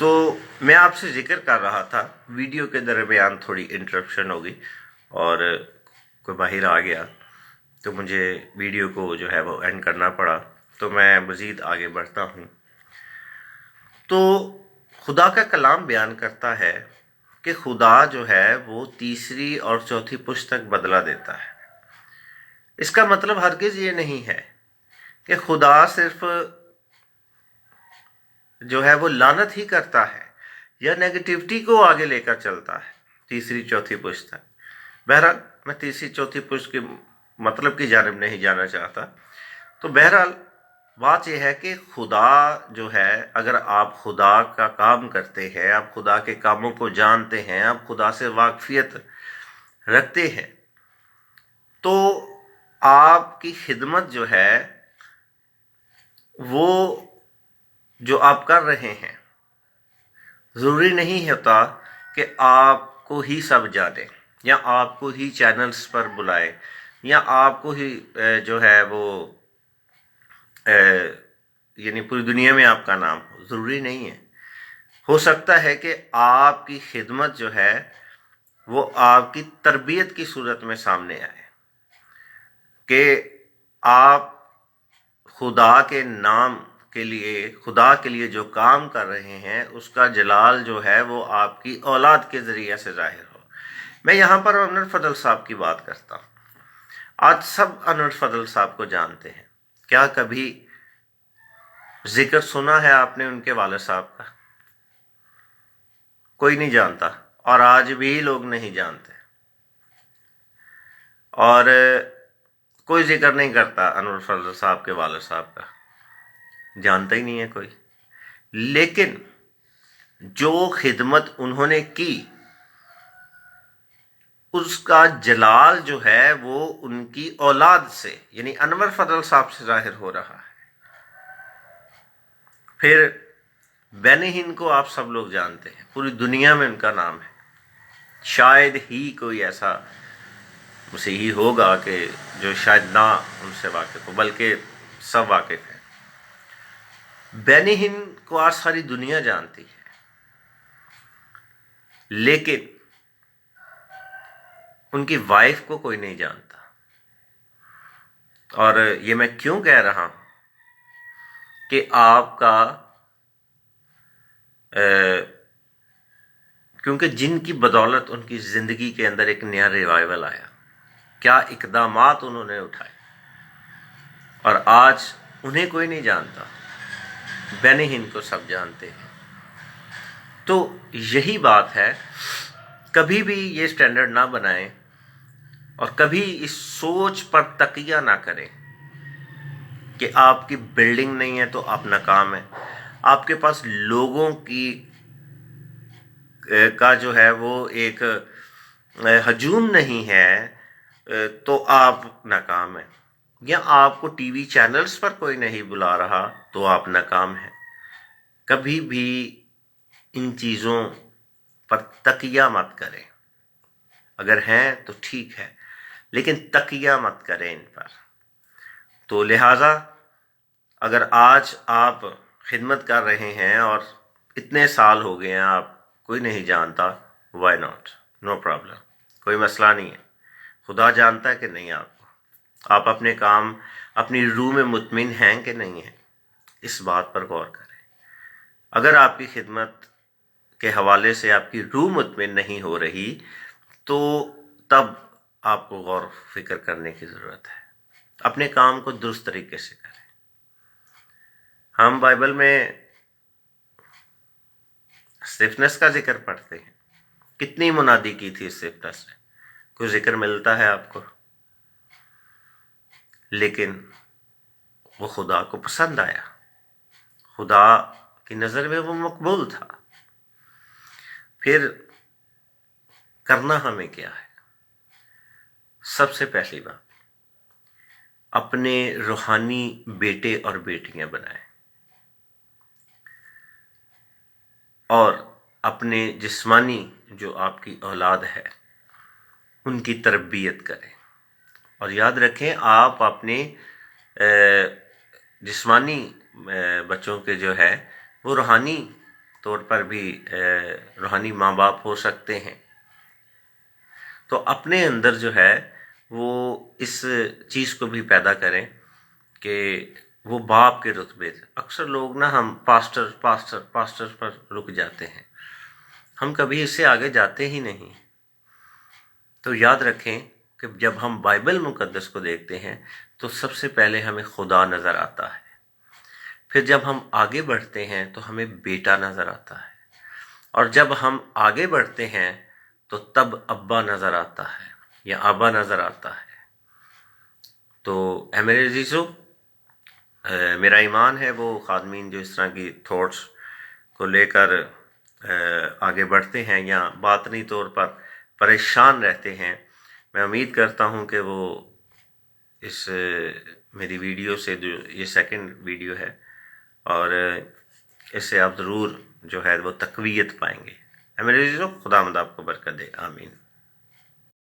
تو मैं आपसे जिक्र कर रहा था, वीडियो के दरमियान थोड़ी इंटरप्शन होगी और कोई बाहर आ गया तो मुझे वीडियो को जो है वो एंड करना पड़ा। तो मैं मज़ीद आगे बढ़ता हूँ। तो खुदा का कलाम बयान करता है कि खुदा जो है वो तीसरी और चौथी पुश्त तक बदला देता है। इसका मतलब हरगिज़ ये नहीं है कि खुदा सिर्फ जो है वो लानत ही करता है या नेगेटिविटी को आगे लेकर चलता है तीसरी चौथी पुश्त तक। बहरहाल मैं तीसरी चौथी पुश्त के मतलब की जानिब नहीं जाना चाहता। तो बहरहाल बात यह है कि खुदा जो है, अगर आप खुदा का काम करते हैं, आप खुदा के कामों को जानते हैं, आप खुदा से वाकफियत रखते हैं, तो आपकी खिदमत जो है वो जो आप कर रहे हैं, ज़रूरी नहीं होता कि आपको ही सब जाने या आपको ही चैनल्स पर बुलाए या आपको ही जो है वो यानी पूरी दुनिया में आपका नाम हो। ज़रूरी नहीं है। हो सकता है कि आपकी खिदमत जो है वो आपकी तरबियत की सूरत में सामने आए कि आप खुदा के नाम के लिए, खुदा के लिए जो काम कर रहे हैं, उसका जलाल जो है वो आपकी औलाद के ज़रिए से ज़ाहिर हो। मैं यहाँ पर अनवर फजल साहब की बात करता हूँ। आज सब अनवर फजल साहब को जानते हैं। क्या कभी जिक्र सुना है आपने उनके वालिद साहब का? कोई नहीं जानता और आज भी लोग नहीं जानते और कोई जिक्र नहीं करता अनवर फजल साहब के वालिद साहब का, जानता ही नहीं है कोई। लेकिन जो खिदमत उन्होंने की उसका जलाल जो है वो उनकी औलाद से यानी अनवर फजल साहब से जाहिर हो रहा है। फिर बेनी हिंद को आप सब लोग जानते हैं, पूरी दुनिया में उनका नाम है। शायद ही कोई ऐसा मसीही होगा कि जो शायद ना उनसे वाकिफ हो, बल्कि सब वाकिफ हैं। बेनी हिंद को आज सारी दुनिया जानती है, लेकिन उनकी वाइफ को कोई नहीं जानता। और ये मैं क्यों कह रहा हूं कि आपका क्योंकि जिनकी बदौलत उनकी ज़िंदगी के अंदर एक नया रिवाइवल आया, क्या इकदामात उन्होंने उठाए, और आज उन्हें कोई नहीं जानता, बेनी हिंद को सब जानते हैं। तो यही बात है, कभी भी ये स्टैंडर्ड ना बनाएं और कभी इस सोच पर तकिया ना करें कि आपकी बिल्डिंग नहीं है तो आप नाकाम है, आपके पास लोगों की का जो है वो एक हजूम नहीं है तो आप नाकाम हैं, या आपको टीवी चैनल्स पर कोई नहीं बुला रहा तो आप नाकाम हैं। कभी भी इन चीज़ों पर तकिया मत करें। अगर हैं तो ठीक है, लेकिन तकिया मत करें इन पर। तो लिहाजा अगर आज आप खिदमत कर रहे हैं और इतने साल हो गए हैं, आप कोई नहीं जानता, वाई नॉट, नो प्रॉब्लम, कोई मसला नहीं है। खुदा जानता है कि नहीं आपको, आप अपने काम, अपनी रूह में मुतमिन हैं कि नहीं हैं, इस बात पर गौर करें। अगर आपकी खिदमत के हवाले से आपकी रूह मुतमिन नहीं हो रही तो तब आपको गौर फिक्र करने की ज़रूरत है। अपने काम को दुरुस्त तरीके से करें। हम बाइबल में स्टिफनेस का जिक्र पढ़ते हैं, कितनी मुनादी की थी स्टिफनेस ने, कोई जिक्र मिलता है आपको? लेकिन वो खुदा को पसंद आया, खुदा की नज़र में वो मकबूल था। फिर करना हमें क्या है? सबसे पहली बात, अपने रूहानी बेटे और बेटियां बनाएं और अपने जिस्मानी जो आपकी औलाद है उनकी तरबियत करें। और याद रखें, आप अपने जिस्मानी बच्चों के जो है वो रूहानी طور پر بھی روحانی ماں باپ ہو سکتے ہیں. تو اپنے اندر جو ہے وہ اس چیز کو بھی پیدا کریں کہ وہ باپ کے رتبے سے. اکثر لوگ نا ہم پاسٹر پر رک جاتے ہیں، ہم کبھی اس سے آگے جاتے ہی نہیں. تو یاد رکھیں کہ جب ہم بائبل مقدس کو دیکھتے ہیں تو سب سے پہلے ہمیں خدا نظر آتا ہے، پھر جب ہم آگے بڑھتے ہیں تو ہمیں بیٹا نظر آتا ہے، اور جب ہم آگے بڑھتے ہیں تو تب ابا نظر آتا ہے یا آبا نظر آتا ہے. تو اے میرے عزیزو، میرا ایمان ہے وہ خادمین جو اس طرح کی تھاٹس کو لے کر آگے بڑھتے ہیں یا باطنی طور پر پریشان رہتے ہیں، میں امید کرتا ہوں کہ وہ اس میری ویڈیو سے، جو یہ سیکنڈ ویڈیو ہے، اور اس سے آپ ضرور جو ہے وہ تقویت پائیں گے. میرے عزیزو، خدا مند آپ کو برکت دے. آمین.